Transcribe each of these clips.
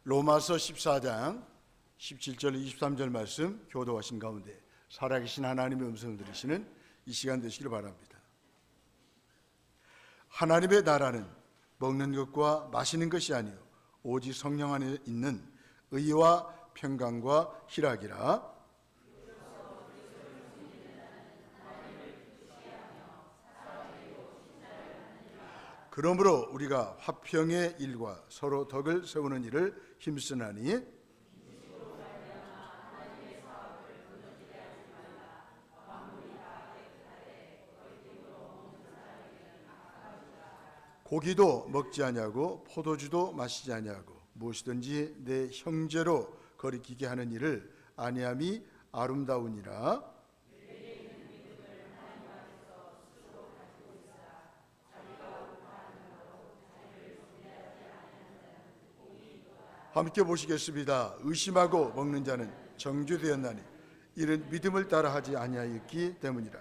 로마서 14장 17절 23절 말씀 교도하신 가운데 살아계신 하나님의 음성을 들으시는 이 시간 되시길 바랍니다. 하나님의 나라는 먹는 것과 마시는 것이 아니요 오직 성령 안에 있는 의와 평강과 희락이라. 그러므로 우리가 화평의 일과 서로 덕을 세우는 일을 힘쓰나니 고기도 먹지 아니하고 포도주도 마시지 아니하고 무엇이든지 내 형제로 거리끼게 하는 일을 아니함이 아름다우니라. 함께 보시겠습니다. 의심하고 먹는 자는 정죄되었나니 이는 믿음을 따라 하지 아니하였기 때문이라.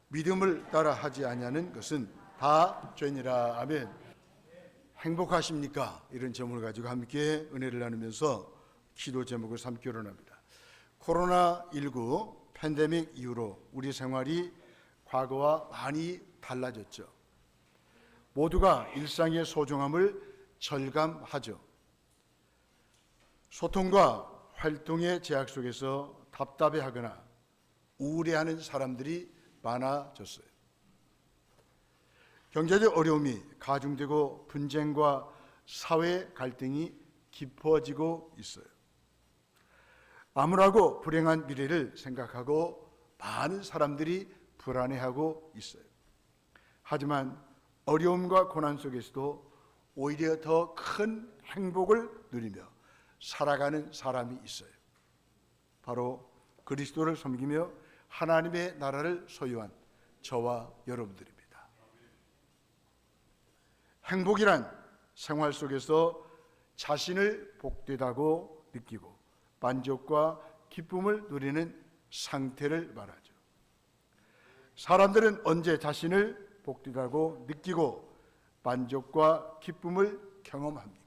믿음을 따라 하지 아니하는 것은 다 죄니라. 아멘. 행복하십니까? 이런 제목을 가지고 함께 은혜를 나누면서 기도 제목을 삼기로 합니다. 코로나19 팬데믹 이후로 우리 생활이 과거와 많이 달라졌죠. 모두가 일상의 소중함을 절감하죠. 소통과 활동의 제약 속에서 답답해하거나 우울해하는 사람들이 많아졌어요. 경제적 어려움이 가중되고 분쟁과 사회 갈등이 깊어지고 있어요. 암울하고 불행한 미래를 생각하고 많은 사람들이 불안해하고 있어요. 하지만 어려움과 고난 속에서도 오히려 더 큰 행복을 누리며 살아가는 사람이 있어요. 바로 그리스도를 섬기며 하나님의 나라를 소유한 저와 여러분들입니다. 행복이란 생활 속에서 자신을 복되다고 느끼고 만족과 기쁨을 누리는 상태를 말하죠. 사람들은 언제 자신을 복되다고 느끼고 만족과 기쁨을 경험합니까?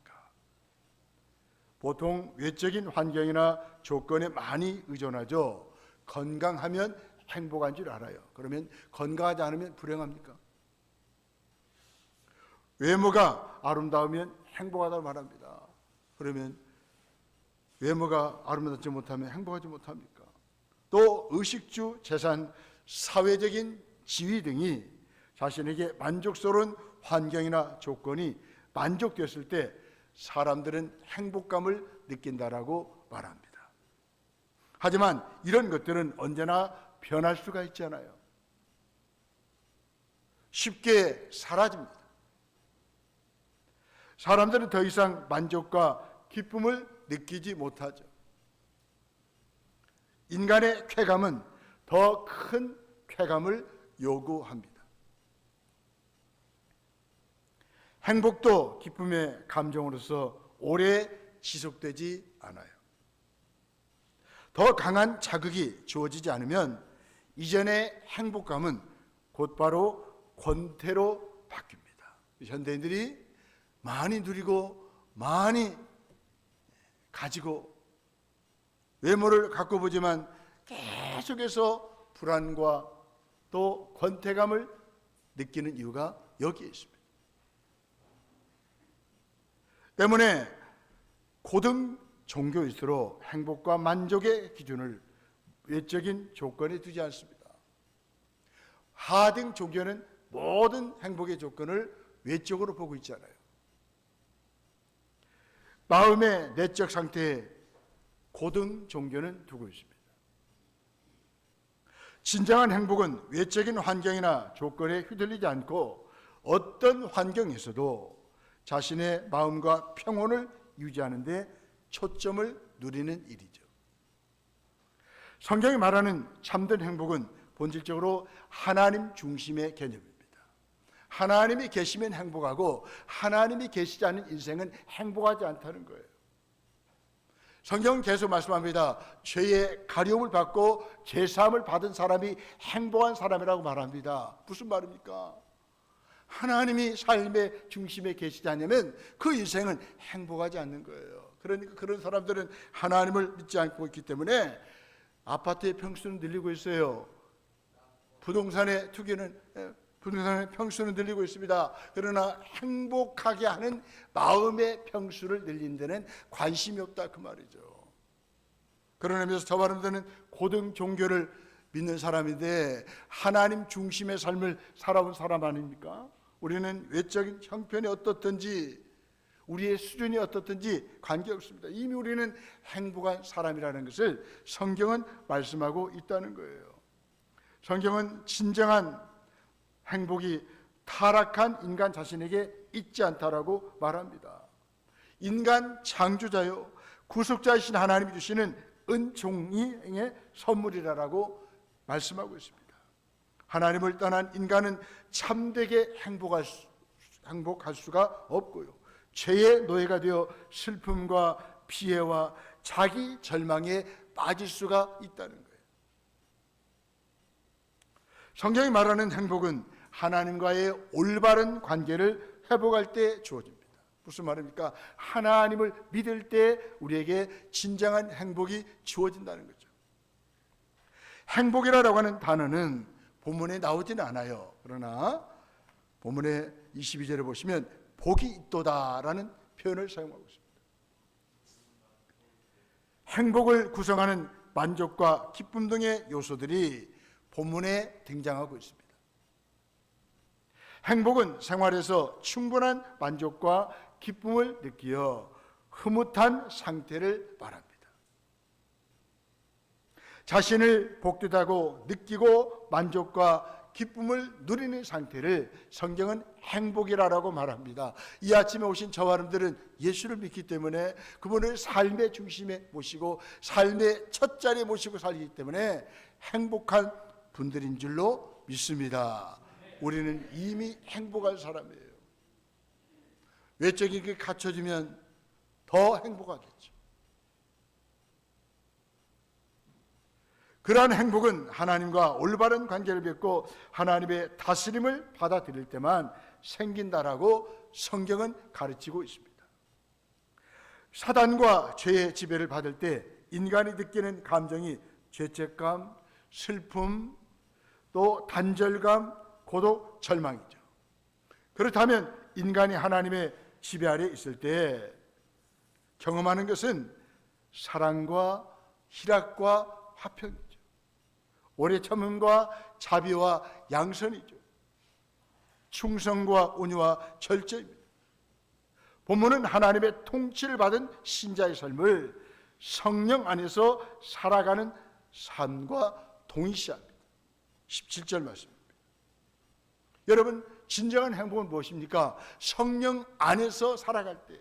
보통 외적인 환경이나 조건에 많이 의존하죠. 건강하면 행복한 줄 알아요. 그러면 건강하지 않으면 불행합니까? 외모가 아름다우면 행복하다고 말합니다. 그러면 외모가 아름답지 못하면 행복하지 못합니까? 또 의식주, 재산, 사회적인 지위 등이 자신에게 만족스러운 환경이나 조건이 만족되었을 때 사람들은 행복감을 느낀다라고 말합니다. 하지만 이런 것들은 언제나 변할 수가 있잖아요. 쉽게 사라집니다. 사람들은 더 이상 만족과 기쁨을 느끼지 못하죠. 인간의 쾌감은 더 큰 쾌감을 요구합니다. 행복도 기쁨의 감정으로서 오래 지속되지 않아요. 더 강한 자극이 주어지지 않으면 이전의 행복감은 곧바로 권태로 바뀝니다. 현대인들이 많이 누리고 많이 가지고 외모를 갖고 보지만 계속해서 불안과 또 권태감을 느끼는 이유가 여기에 있습니다. 때문에 고등 종교일수록 행복과 만족의 기준을 외적인 조건에 두지 않습니다. 하등 종교는 모든 행복의 조건을 외적으로 보고 있잖아요. 마음의 내적 상태에 고등 종교는 두고 있습니다. 진정한 행복은 외적인 환경이나 조건에 휘둘리지 않고 어떤 환경에서도 자신의 마음과 평온을 유지하는 데 초점을 누리는 일이죠. 성경이 말하는 참된 행복은 본질적으로 하나님 중심의 개념입니다. 하나님이 계시면 행복하고 하나님이 계시지 않은 인생은 행복하지 않다는 거예요. 성경은 계속 말씀합니다. 죄의 가려움을 받고 죄사함을 받은 사람이 행복한 사람이라고 말합니다. 무슨 말입니까? 하나님이 삶의 중심에 계시지 않으면 그 인생은 행복하지 않는 거예요. 그러니까 그런 사람들은 하나님을 믿지 않고 있기 때문에 아파트의 평수는 늘리고 있어요. 부동산의 평수는 늘리고 있습니다. 그러나 행복하게 하는 마음의 평수를 늘린 데는 관심이 없다 그 말이죠. 그러면서 저 사람들은 고등 종교를 믿는 사람인데 하나님 중심의 삶을 살아온 사람 아닙니까? 우리는 외적인 형편이 어떻든지 우리의 수준이 어떻든지 관계없습니다. 이미 우리는 행복한 사람이라는 것을 성경은 말씀하고 있다는 거예요. 성경은 진정한 행복이 타락한 인간 자신에게 있지 않다라고 말합니다. 인간 창조자요 구속자이신 하나님이 주시는 은총의 선물이라고 말씀하고 있습니다. 하나님을 떠난 인간은 참되게 행복할 수가 없고요, 죄의 노예가 되어 슬픔과 피해와 자기 절망에 빠질 수가 있다는 거예요. 성경이 말하는 행복은 하나님과의 올바른 관계를 회복할 때 주어집니다. 무슨 말입니까? 하나님을 믿을 때 우리에게 진정한 행복이 주어진다는 거죠. 행복이라고 하는 단어는 본문에 나오지는 않아요. 그러나 본문의 22절에 보시면 복이 있도다라는 표현을 사용하고 있습니다. 행복을 구성하는 만족과 기쁨 등의 요소들이 본문에 등장하고 있습니다. 행복은 생활에서 충분한 만족과 기쁨을 느끼어 흐뭇한 상태를 말합니다. 자신을 복되다고 느끼고 만족과 기쁨을 누리는 상태를 성경은 행복이라고 말합니다. 이 아침에 오신 저와 여러분들은 예수를 믿기 때문에 그분을 삶의 중심에 모시고 삶의 첫 자리에 모시고 살기 때문에 행복한 분들인 줄로 믿습니다. 우리는 이미 행복한 사람이에요. 외적인 게 갖춰지면 더 행복하겠죠. 그러한 행복은 하나님과 올바른 관계를 맺고 하나님의 다스림을 받아들일 때만 생긴다라고 성경은 가르치고 있습니다. 사단과 죄의 지배를 받을 때 인간이 느끼는 감정이 죄책감, 슬픔, 또 단절감, 고독, 절망이죠. 그렇다면 인간이 하나님의 지배 아래 있을 때 경험하는 것은 사랑과 희락과 화평이죠. 오래 참음과 자비와 양선이죠. 충성과 온유와 절제입니다. 본문은 하나님의 통치를 받은 신자의 삶을 성령 안에서 살아가는 삶과 동일시합니다. 17절 말씀입니다. 여러분, 진정한 행복은 무엇입니까? 성령 안에서 살아갈 때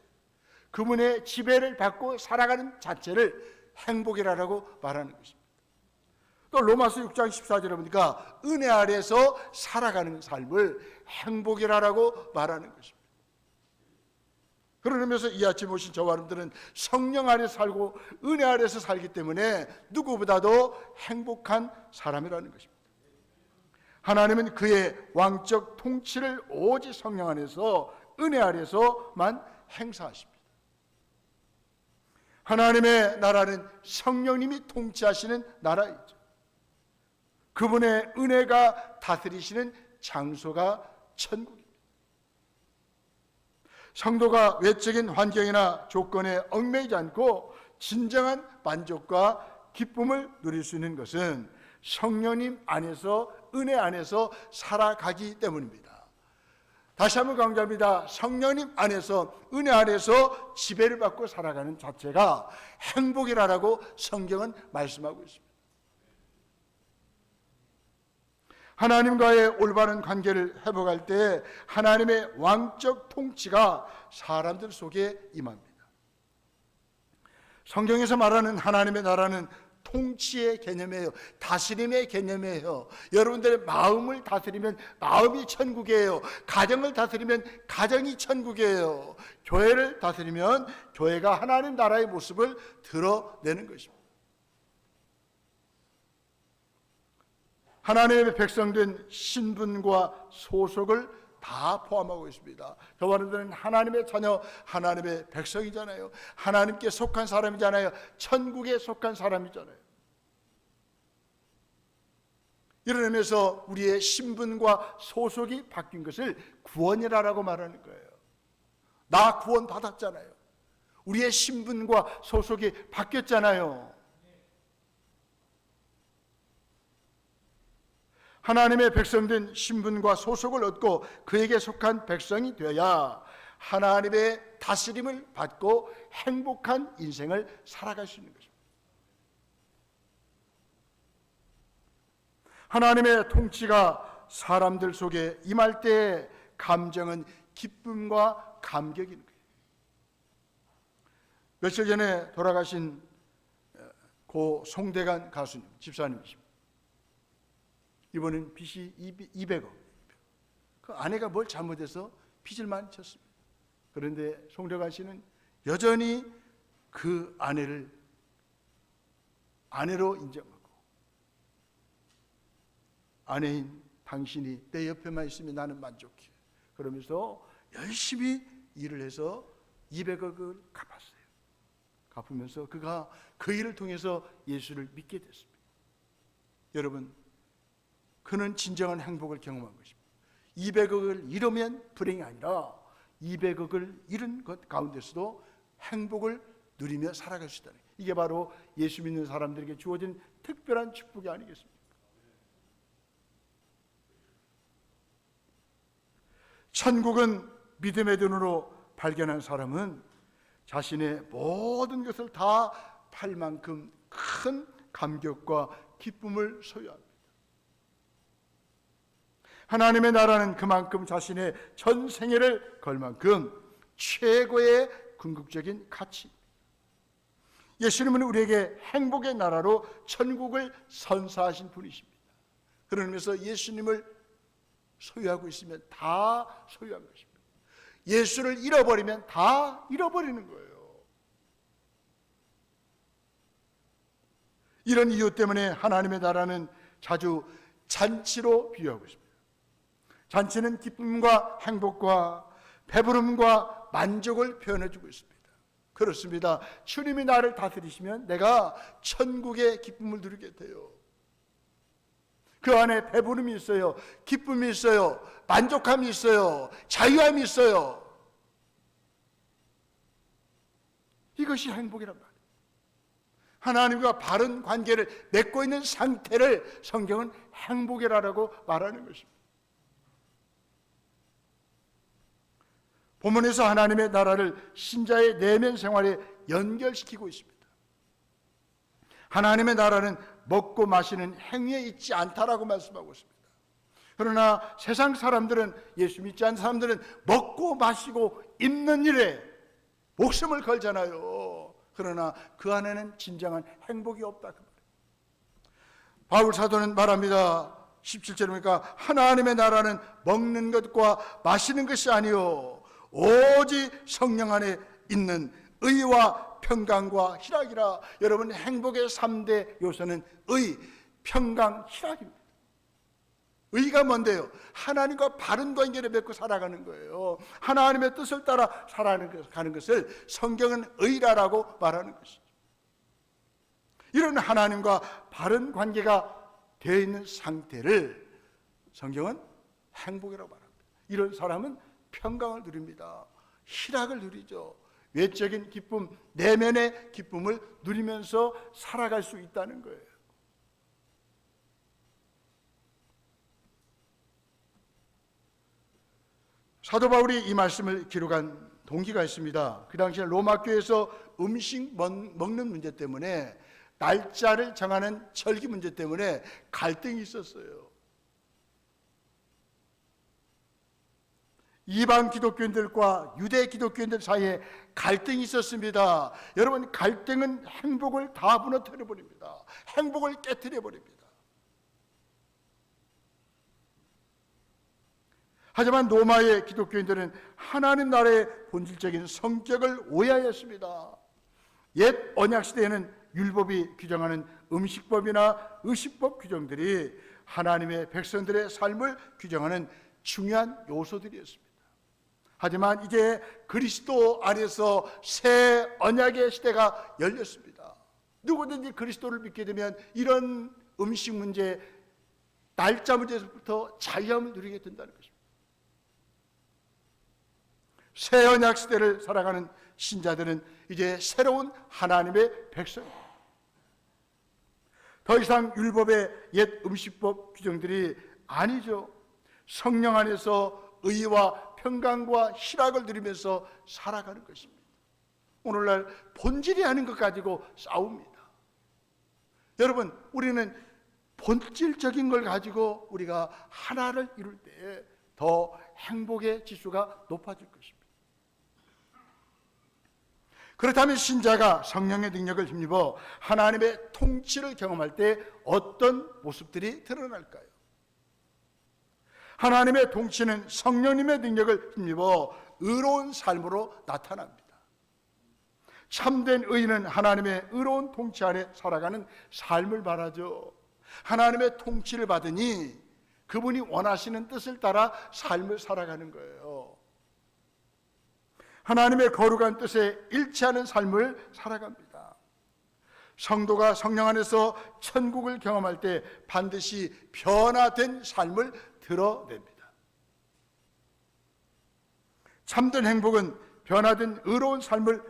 그분의 지배를 받고 살아가는 자체를 행복이라고 말하는 것입니다. 또 로마서 6장 14절에 보니까 은혜 아래에서 살아가는 삶을 행복이라고 말하는 것입니다. 그러면서 이 아침 오신 저와 여러분들은 성령 아래 살고 은혜 아래에서 살기 때문에 누구보다도 행복한 사람이라는 것입니다. 하나님은 그의 왕적 통치를 오직 성령 안에서 은혜 아래에서만 행사하십니다. 하나님의 나라는 성령님이 통치하시는 나라이죠. 그분의 은혜가 다스리시는 장소가 천국입니다. 성도가 외적인 환경이나 조건에 얽매이지 않고 진정한 만족과 기쁨을 누릴 수 있는 것은 성령님 안에서 은혜 안에서 살아가기 때문입니다. 다시 한번 강조합니다. 성령님 안에서 은혜 안에서 지배를 받고 살아가는 자체가 행복이라고 성경은 말씀하고 있습니다. 하나님과의 올바른 관계를 회복할 때 하나님의 왕적 통치가 사람들 속에 임합니다. 성경에서 말하는 하나님의 나라는 통치의 개념이에요. 다스림의 개념이에요. 여러분들의 마음을 다스리면 마음이 천국이에요. 가정을 다스리면 가정이 천국이에요. 교회를 다스리면 교회가 하나님 나라의 모습을 드러내는 것입니다. 하나님의 백성된 신분과 소속을 다 포함하고 있습니다. 저와 여러분들은 하나님의 자녀, 하나님의 백성이잖아요. 하나님께 속한 사람이잖아요. 천국에 속한 사람이잖아요. 이런 의미에서 우리의 신분과 소속이 바뀐 것을 구원이라고 말하는 거예요. 나 구원 받았잖아요. 우리의 신분과 소속이 바뀌었잖아요. 하나님의 백성된 신분과 소속을 얻고 그에게 속한 백성이 되어야 하나님의 다스림을 받고 행복한 인생을 살아갈 수 있는 것입니다. 하나님의 통치가 사람들 속에 임할 때의 감정은 기쁨과 감격인 거예요. 며칠 전에 돌아가신 고 송대관 가수님, 집사님이십니다. 이번엔 빚이 200억. 그 아내가 뭘 잘못해서 빚을 많이 졌습니다. 그런데 송대관 씨는 여전히 그 아내를 아내로 인정하고, 아내인 당신이 내 옆에만 있으면 나는 만족해. 그러면서 열심히 일을 해서 200억을 갚았어요. 갚으면서 그가 그 일을 통해서 예수를 믿게 됐습니다. 여러분, 그는 진정한 행복을 경험한 것입니다. 200억을 잃으면 불행이 아니라 200억을 잃은 것 가운데서도 행복을 누리며 살아갈 수 있다는, 이게 바로 예수 믿는 사람들에게 주어진 특별한 축복이 아니겠습니까? 천국은 믿음의 눈으로 발견한 사람은 자신의 모든 것을 다 팔 만큼 큰 감격과 기쁨을 소유합니다. 하나님의 나라는 그만큼 자신의 전 생애를 걸 만큼 최고의 궁극적인 가치입니다. 예수님은 우리에게 행복의 나라로 천국을 선사하신 분이십니다. 그런 의미에서 예수님을 소유하고 있으면 다 소유한 것입니다. 예수를 잃어버리면 다 잃어버리는 거예요. 이런 이유 때문에 하나님의 나라는 자주 잔치로 비유하고 있습니다. 잔치는 기쁨과 행복과 배부름과 만족을 표현해주고 있습니다. 그렇습니다. 주님이 나를 다스리시면 내가 천국의 기쁨을 누리게 돼요. 그 안에 배부름이 있어요. 기쁨이 있어요. 만족함이 있어요. 자유함이 있어요. 이것이 행복이란 말이에요. 하나님과 바른 관계를 맺고 있는 상태를 성경은 행복이라고 말하는 것입니다. 본문에서 하나님의 나라를 신자의 내면 생활에 연결시키고 있습니다. 하나님의 나라는 먹고 마시는 행위에 있지 않다라고 말씀하고 있습니다. 그러나 세상 사람들은, 예수 믿지 않는 사람들은 먹고 마시고 입는 일에 목숨을 걸잖아요. 그러나 그 안에는 진정한 행복이 없다. 바울 사도는 말합니다. 17절에 보니까 하나님의 나라는 먹는 것과 마시는 것이 아니요 오직 성령 안에 있는 의와 평강과 희락이라. 여러분, 행복의 3대 요소는 의, 평강, 희락입니다. 의가 뭔데요? 하나님과 바른 관계를 맺고 살아가는 거예요. 하나님의 뜻을 따라 살아가는 것을 성경은 의라라고 말하는 것이죠. 이런 하나님과 바른 관계가 되어 있는 상태를 성경은 행복이라고 말합니다. 이런 사람은 평강을 누립니다. 희락을 누리죠. 외적인 기쁨, 내면의 기쁨을 누리면서 살아갈 수 있다는 거예요. 사도 바울이 이 말씀을 기록한 동기가 있습니다. 그 당시에 로마 교회에서 음식 먹는 문제 때문에, 날짜를 정하는 절기 문제 때문에 갈등이 있었어요. 이방 기독교인들과 유대 기독교인들 사이에 갈등이 있었습니다. 여러분, 갈등은 행복을 다 무너뜨려 버립니다. 행복을 깨뜨려 버립니다. 하지만 로마의 기독교인들은 하나님 나라의 본질적인 성격을 오해하였습니다. 옛 언약 시대에는 율법이 규정하는 음식법이나 의식법 규정들이 하나님의 백성들의 삶을 규정하는 중요한 요소들이었습니다. 하지만 이제 그리스도 안에서 새 언약의 시대가 열렸습니다. 누구든지 그리스도를 믿게 되면 이런 음식 문제, 날짜 문제에서부터 자유함을 누리게 된다는 것입니다. 새 언약 시대를 살아가는 신자들은 이제 새로운 하나님의 백성입니다. 더 이상 율법의 옛 음식법 규정들이 아니죠. 성령 안에서 의와 평강과 희락을 누리면서 살아가는 것입니다. 오늘날 본질이 아닌 것 가지고 싸웁니다. 여러분, 우리는 본질적인 걸 가지고 우리가 하나를 이룰 때 더 행복의 지수가 높아질 것입니다. 그렇다면 신자가 성령의 능력을 힘입어 하나님의 통치를 경험할 때 어떤 모습들이 드러날까요? 하나님의 통치는 성령님의 능력을 힘입어 의로운 삶으로 나타납니다. 참된 의인은 하나님의 의로운 통치 안에 살아가는 삶을 말하죠. 하나님의 통치를 받으니 그분이 원하시는 뜻을 따라 삶을 살아가는 거예요. 하나님의 거룩한 뜻에 일치하는 삶을 살아갑니다. 성도가 성령 안에서 천국을 경험할 때 반드시 변화된 삶을 드러냅니다. 참된 행복은 변화된 의로운 삶을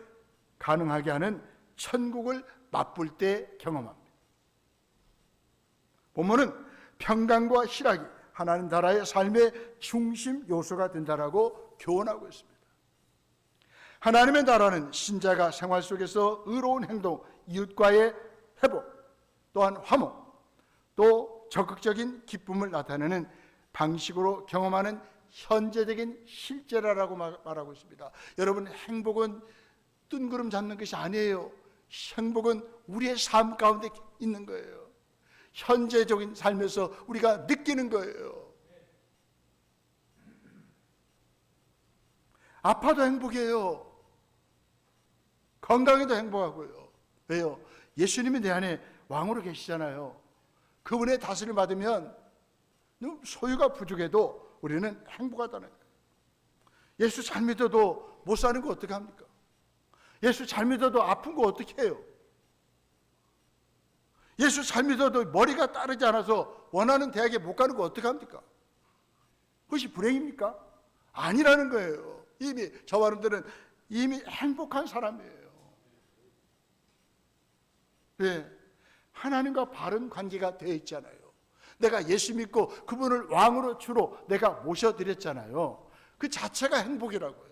가능하게 하는 천국을 맛볼 때 경험합니다. 본문은 평강과 희락이 하나님 나라의 삶의 중심 요소가 된다라고 교훈하고 있습니다. 하나님의 나라는 신자가 생활 속에서 의로운 행동, 이웃과의 회복, 또한 화목, 또 적극적인 기쁨을 나타내는 방식으로 경험하는 현재적인 실제라고 말하고 있습니다. 여러분, 행복은 뜬구름 잡는 것이 아니에요. 행복은 우리의 삶 가운데 있는 거예요. 현재적인 삶에서 우리가 느끼는 거예요. 아파도 행복해요. 건강해도 행복하고요. 왜요? 예수님이 내 안에 왕으로 계시잖아요. 그분의 다스림을 받으면 소유가 부족해도 우리는 행복하다는 거예요. 예수 잘 믿어도 못 사는 거 어떻게 합니까? 예수 잘 믿어도 아픈 거 어떻게 해요? 예수 잘 믿어도 머리가 따르지 않아서 원하는 대학에 못 가는 거 어떻게 합니까? 그것이 불행입니까? 아니라는 거예요. 이미 저와 여러분들은 이미 행복한 사람이에요. 왜? 하나님과 바른 관계가 되어 있잖아요. 내가 예수 믿고 그분을 왕으로 주로 내가 모셔드렸잖아요. 그 자체가 행복이라고요.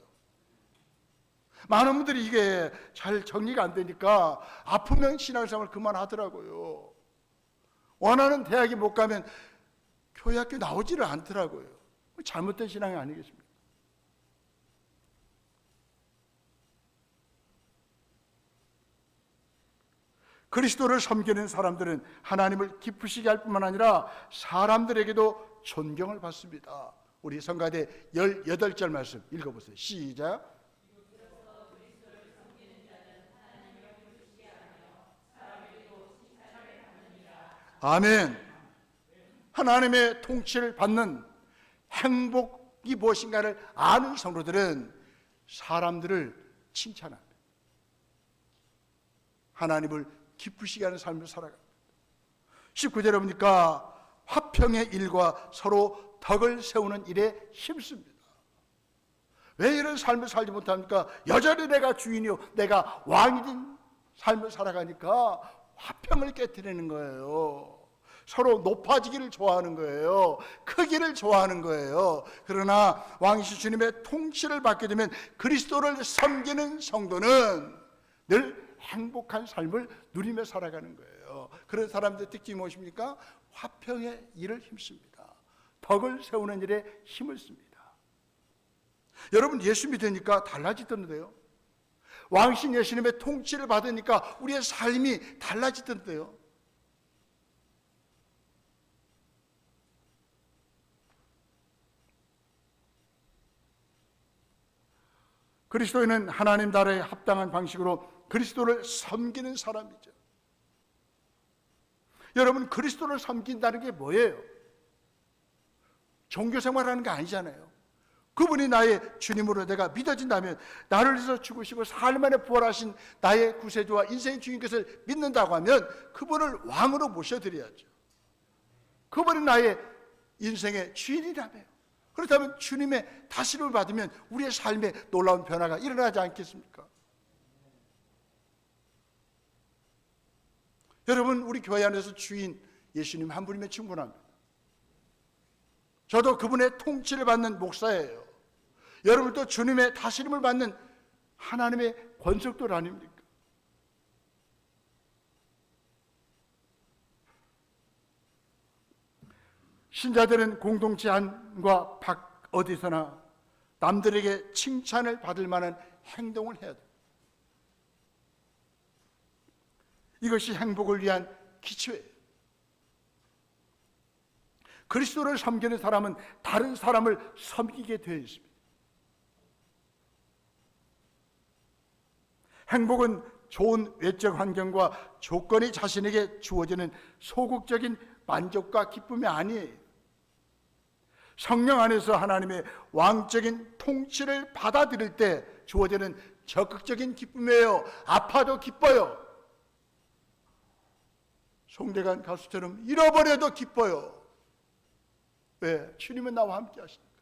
많은 분들이 이게 잘 정리가 안 되니까 아프면 신앙생활 그만하더라고요. 원하는 대학에 못 가면 교회 학교 나오지를 않더라고요. 잘못된 신앙이 아니겠습니까? 그리스도를 섬기는 사람들은 하나님을 기쁘시게 할 뿐만 아니라 사람들에게도 존경을 받습니다. 우리 성가대 18절 말씀 읽어보세요. 시작. 아멘. 하나님의 통치를 받는 행복이 무엇인가를 아는 성도들은 사람들을 칭찬합니다. 하나님을 기쁘시게 하는 삶을 살아갑니다. 19절에 보니까 화평의 일과 서로 덕을 세우는 일에 힘씁니다. 왜 이런 삶을 살지 못합니까? 여전히 내가 주인이요 내가 왕이 된 삶을 살아가니까 화평을 깨트리는 거예요. 서로 높아지기를 좋아하는 거예요. 크기를 좋아하는 거예요. 그러나 왕이신 주님의 통치를 받게 되면 그리스도를 섬기는 성도는 늘 행복한 삶을 누리며 살아가는 거예요. 그런 사람들의 특징이 무엇입니까? 화평의 일을 힘씁니다. 덕을 세우는 일에 힘을 씁니다. 여러분, 예수 믿으니까 달라지던데요. 왕신 예수님의 통치를 받으니까 우리의 삶이 달라지던데요. 그리스도인은 하나님 나라에 합당한 방식으로 그리스도를 섬기는 사람이죠. 여러분, 그리스도를 섬긴다는 게 뭐예요? 종교 생활하는 게 아니잖아요. 그분이 나의 주님으로 내가 믿어진다면, 나를 위해서 죽으시고 사흘 만에 부활하신 나의 구세주와 인생의 주인 것을 믿는다고 하면 그분을 왕으로 모셔드려야죠. 그분이 나의 인생의 주인이라며요. 그렇다면 주님의 다스림을 받으면 우리의 삶에 놀라운 변화가 일어나지 않겠습니까? 여러분, 우리 교회 안에서 주인 예수님 한 분이면 충분합니다. 저도 그분의 통치를 받는 목사예요. 여러분도 주님의 다스림을 받는 하나님의 권속들 아닙니까? 신자들은 공동체 안과 밖 어디서나 남들에게 칭찬을 받을 만한 행동을 해야 돼요. 이것이 행복을 위한 기초예요. 그리스도를 섬기는 사람은 다른 사람을 섬기게 되어 있습니다. 행복은 좋은 외적 환경과 조건이 자신에게 주어지는 소극적인 만족과 기쁨이 아니에요. 성령 안에서 하나님의 왕적인 통치를 받아들일 때 주어지는 적극적인 기쁨이에요. 아파도 기뻐요. 송대관 가수처럼 잃어버려도 기뻐요. 왜? 주님은 나와 함께 하시니까.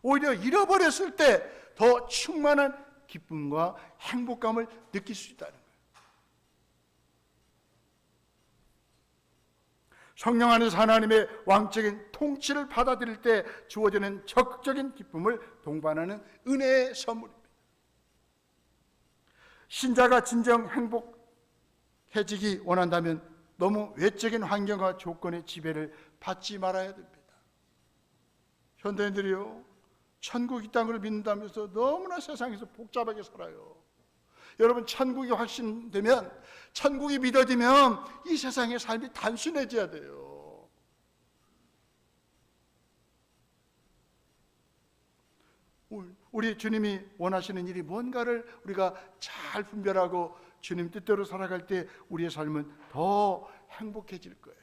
오히려 잃어버렸을 때 더 충만한 기쁨과 행복감을 느낄 수 있다는 거예요. 성령 안에서 하나님의 왕적인 통치를 받아들일 때 주어지는 적극적인 기쁨을 동반하는 은혜의 선물입니다. 신자가 진정 행복해지기 원한다면 너무 외적인 환경과 조건의 지배를 받지 말아야 됩니다. 현대인들이요, 천국이 있다는 걸 믿는다면서 너무나 세상에서 복잡하게 살아요. 여러분, 천국이 확신되면, 천국이 믿어지면 이 세상의 삶이 단순해져야 돼요. 우리 주님이 원하시는 일이 뭔가를 우리가 잘 분별하고 주님 뜻대로 살아갈 때 우리의 삶은 더 행복해질 거예요.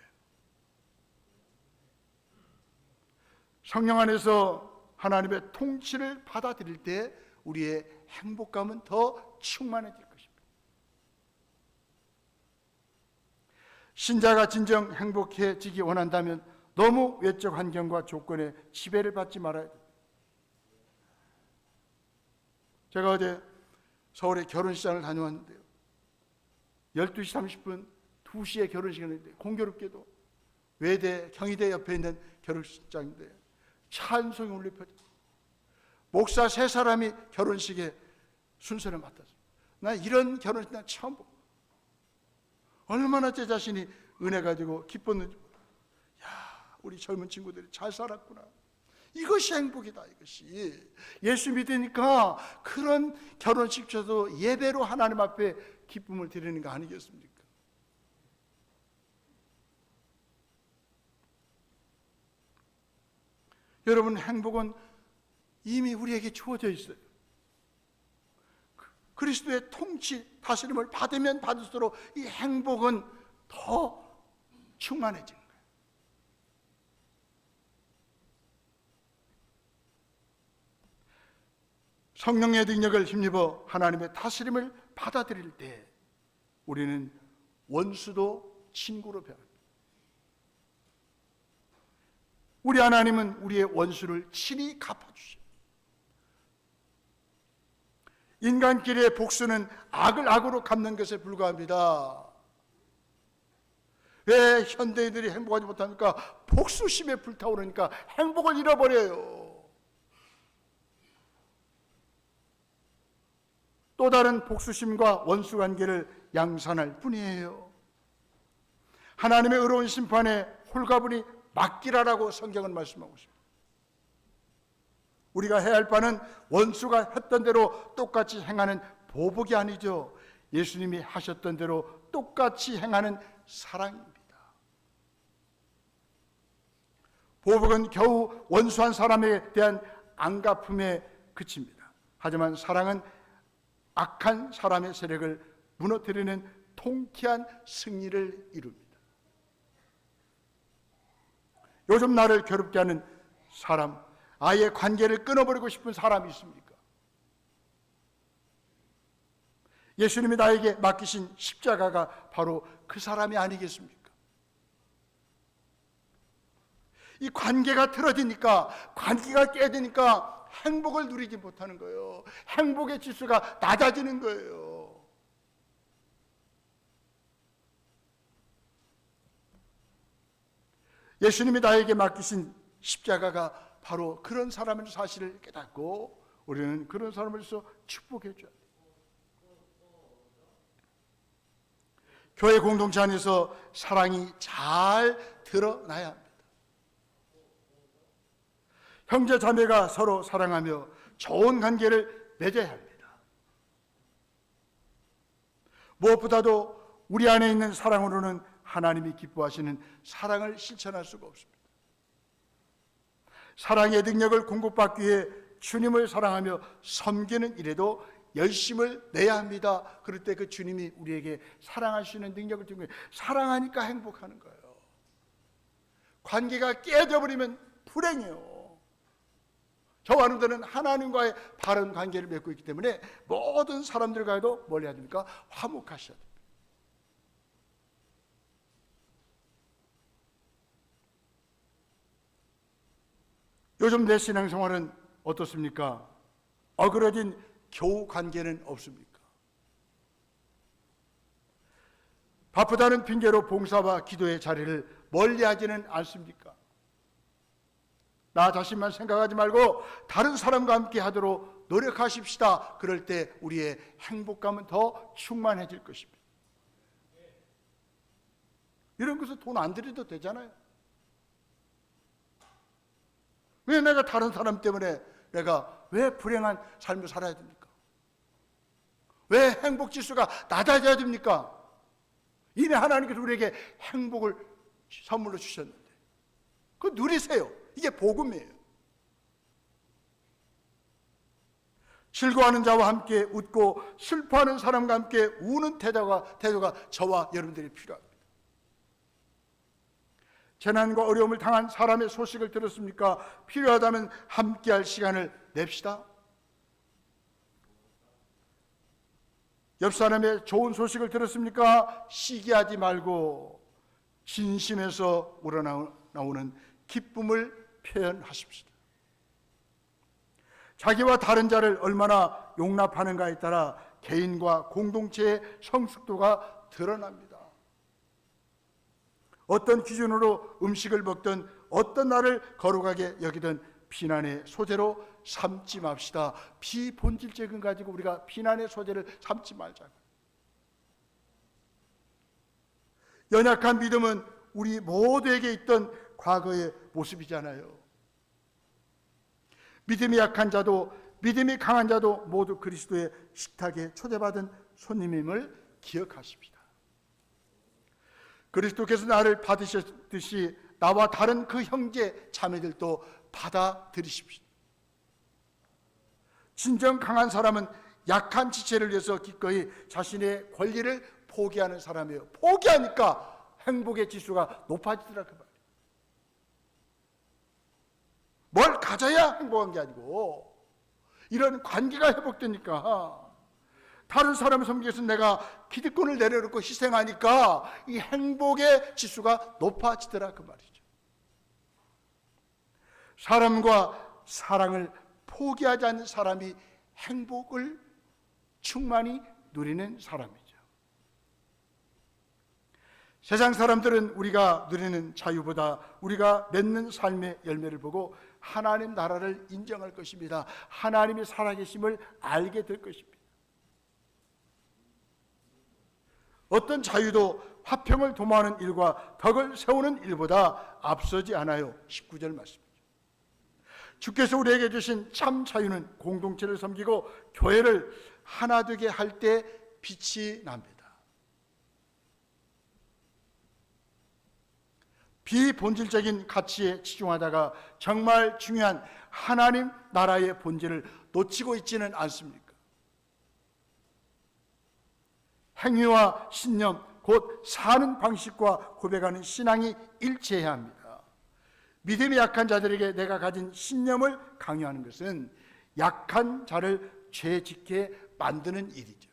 성령 안에서 하나님의 통치를 받아들일 때 우리의 행복감은 더 충만해질 것입니다. 신자가 진정 행복해지기 원한다면 너무 외적 환경과 조건에 지배를 받지 말아야 됩니다. 제가 어제 서울의 결혼식장을 다녀왔는데요, 12시 30분 2시에 결혼식을 했는데 공교롭게도 외대 경희대 옆에 있는 결혼식장인데 차 한 송이 울려 퍼졌어요. 목사 3사람이 결혼식에 순서를 맡았어요. 나 이런 결혼식 난 처음 보고, 얼마나 제 자신이 은혜 가지고 기뻤는지. 야, 우리 젊은 친구들이 잘 살았구나. 이것이 행복이다. 이것이 예수 믿으니까 그런 결혼식 저도 예배로 하나님 앞에 기쁨을 드리는 거 아니겠습니까? 여러분, 행복은 이미 우리에게 주어져 있어요. 그리스도의 통치, 다스림을 받으면 받을수록 이 행복은 더 충만해지는 거예요. 성령의 능력을 힘입어 하나님의 다스림을 받아들일 때 우리는 원수도 친구로 변합니다. 우리 하나님은 우리의 원수를 친히 갚아주셔요. 인간끼리의 복수는 악을 악으로 갚는 것에 불과합니다. 왜 현대인들이 행복하지 못합니까? 복수심에 불타오르니까 행복을 잃어버려요. 또 다른 복수심과 원수관계를 양산할 뿐이에요. 하나님의 의로운 심판에 홀가분히 맡기라라고 성경은 말씀하고 있습니다. 우리가 해야 할 바는 원수가 했던 대로 똑같이 행하는 보복이 아니죠. 예수님이 하셨던 대로 똑같이 행하는 사랑입니다. 보복은 겨우 원수한 사람에 대한 안갚음에 그칩니다. 하지만 사랑은 악한 사람의 세력을 무너뜨리는 통쾌한 승리를 이룹니다. 요즘 나를 괴롭게 하는 사람, 아예 관계를 끊어버리고 싶은 사람이 있습니까? 예수님이 나에게 맡기신 십자가가 바로 그 사람이 아니겠습니까? 이 관계가 틀어지니까, 관계가 깨지니까 행복을 누리지 못하는 거예요. 행복의 지수가 낮아지는 거예요. 예수님이 나에게 맡기신 십자가가 바로 그런 사람의 사실을 깨닫고 우리는 그런 사람으로서 축복해 줘야 돼요. 교회 공동체 안에서 사랑이 잘 드러나야 합니다. 형제 자매가 서로 사랑하며 좋은 관계를 맺어야 합니다. 무엇보다도 우리 안에 있는 사랑으로는 하나님이 기뻐하시는 사랑을 실천할 수가 없습니다. 사랑의 능력을 공급받기 위해 주님을 사랑하며 섬기는 일에도 열심을 내야 합니다. 그럴 때 그 주님이 우리에게 사랑할 수 있는 능력을 주는 거예요. 사랑하니까 행복하는 거예요. 관계가 깨져버리면 불행해요. 저와 여러분들은 하나님과의 바른 관계를 맺고 있기 때문에 모든 사람들과도 뭘 해야 됩니까? 화목하셔야 됩니다. 요즘 내 신앙생활은 어떻습니까? 어그러진 교우 관계는 없습니까? 바쁘다는 핑계로 봉사와 기도의 자리를 멀리하지는 않습니까? 나 자신만 생각하지 말고 다른 사람과 함께 하도록 노력하십시다. 그럴 때 우리의 행복감은 더 충만해질 것입니다. 이런 것은 돈 안 들여도 되잖아요. 왜 내가 다른 사람 때문에 내가 왜 불행한 삶을 살아야 됩니까? 왜 행복 지수가 낮아져야 됩니까? 이미 하나님께서 우리에게 행복을 선물로 주셨는데 그거 누리세요. 이게 복음이에요. 즐거워하는 자와 함께 웃고 슬퍼하는 사람과 함께 우는 태도가 저와 여러분들이 필요합니다. 재난과 어려움을 당한 사람의 소식을 들었습니까? 필요하다면 함께할 시간을 냅시다. 옆 사람의 좋은 소식을 들었습니까? 시기하지 말고 진심에서 우러나오는 기쁨을 표현하십시다. 자기와 다른 자를 얼마나 용납하는가에 따라 개인과 공동체의 성숙도가 드러납니다. 어떤 기준으로 음식을 먹든 어떤 날을 거룩하게 여기든 비난의 소재로 삼지 맙시다. 비본질적인 가지고 우리가 비난의 소재를 삼지 말자고. 연약한 믿음은 우리 모두에게 있던 과거의 모습이잖아요. 믿음이 약한 자도 믿음이 강한 자도 모두 그리스도의 식탁에 초대받은 손님임을 기억하십시다. 그리스도께서 나를 받으셨듯이 나와 다른 그 형제 자매들도 받아들이십시오. 진정 강한 사람은 약한 지체를 위해서 기꺼이 자신의 권리를 포기하는 사람이에요. 포기하니까 행복의 지수가 높아지더라 그 말이에요. 뭘 가져야 행복한 게 아니고 이런 관계가 회복되니까 다른 사람을 섬기기 위해서 내가 기득권을 내려놓고 희생하니까 이 행복의 지수가 높아지더라 그 말이죠. 사람과 사랑을 포기하지 않는 사람이 행복을 충만히 누리는 사람이죠. 세상 사람들은 우리가 누리는 자유보다 우리가 맺는 삶의 열매를 보고 하나님 나라를 인정할 것입니다. 하나님이 살아계심을 알게 될 것입니다. 어떤 자유도 화평을 도모하는 일과 덕을 세우는 일보다 앞서지 않아요. 19절 말씀이죠. 주께서 우리에게 주신 참 자유는 공동체를 섬기고 교회를 하나 되게 할 때 빛이 납니다. 비본질적인 가치에 치중하다가 정말 중요한 하나님 나라의 본질을 놓치고 있지는 않습니까? 행위와 신념, 곧 사는 방식과 고백하는 신앙이 일치해야 합니다. 믿음이 약한 자들에게 내가 가진 신념을 강요하는 것은 약한 자를 죄짓게 만드는 일이죠.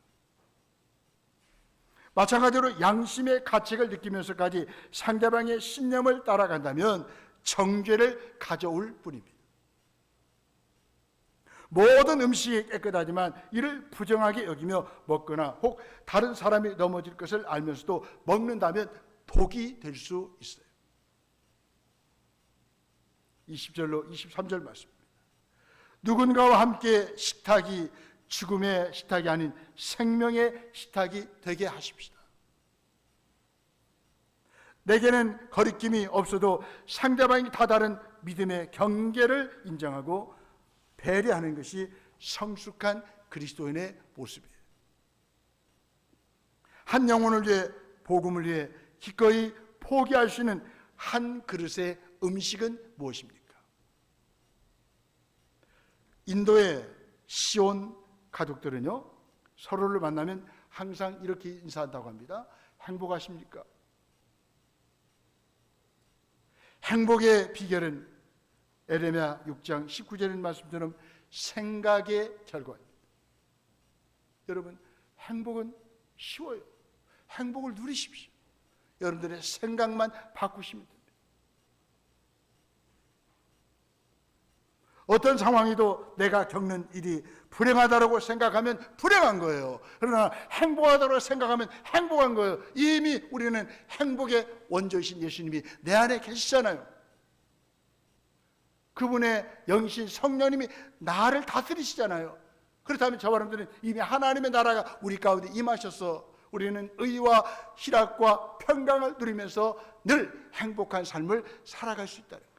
마찬가지로 양심의 가책을 느끼면서까지 상대방의 신념을 따라간다면 정죄를 가져올 뿐입니다. 모든 음식이 깨끗하지만 이를 부정하게 여기며 먹거나 혹 다른 사람이 넘어질 것을 알면서도 먹는다면 독이 될 수 있어요. 20절로 23절 말씀입니다. 누군가와 함께 식탁이 죽음의 식탁이 아닌 생명의 식탁이 되게 하십시다. 내게는 거리낌이 없어도 상대방이 다다른 믿음의 경계를 인정하고 배려하는 것이 성숙한 그리스도인의 모습이에요. 한 영혼을 위해, 복음을 위해 기꺼이 포기할 수 있는 한 그릇의 음식은 무엇입니까? 인도의 시온 가족들은요, 서로를 만나면 항상 이렇게 인사한다고 합니다. 행복하십니까? 행복의 비결은 에레미야 6장 19절의 말씀처럼 생각의 결과입니다. 여러분, 행복은 쉬워요. 행복을 누리십시오. 여러분들의 생각만 바꾸시면 됩니다. 어떤 상황이도 내가 겪는 일이 불행하다고 생각하면 불행한 거예요. 그러나 행복하다고 생각하면 행복한 거예요. 이미 우리는 행복의 원조이신 예수님이 내 안에 계시잖아요. 그분의 영이신 성령님이 나를 다스리시잖아요. 그렇다면 저와 여러분들은 이미 하나님의 나라가 우리 가운데 임하셔서 우리는 의와 희락과 평강을 누리면서 늘 행복한 삶을 살아갈 수 있다는 거예요.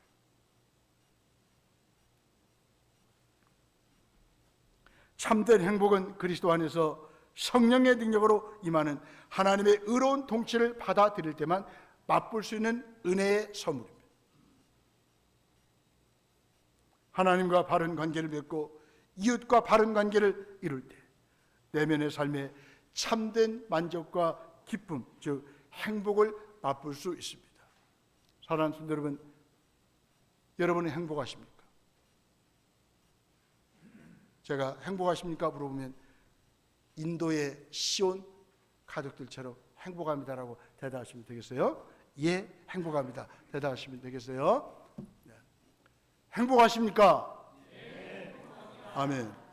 참된 행복은 그리스도 안에서 성령의 능력으로 임하는 하나님의 의로운 통치를 받아들일 때만 맛볼 수 있는 은혜의 선물입니다. 하나님과 바른 관계를 맺고 이웃과 바른 관계를 이룰 때 내면의 삶에 참된 만족과 기쁨, 즉 행복을 맛볼 수 있습니다. 사랑하는 성도 여러분, 여러분은 행복하십니까? 제가 행복하십니까? 물어보면 인도의 시온 가족들처럼 행복합니다라고 대답하시면 되겠어요? 예, 행복합니다. 대답하시면 되겠어요? 네. 행복하십니까? 네. 아멘.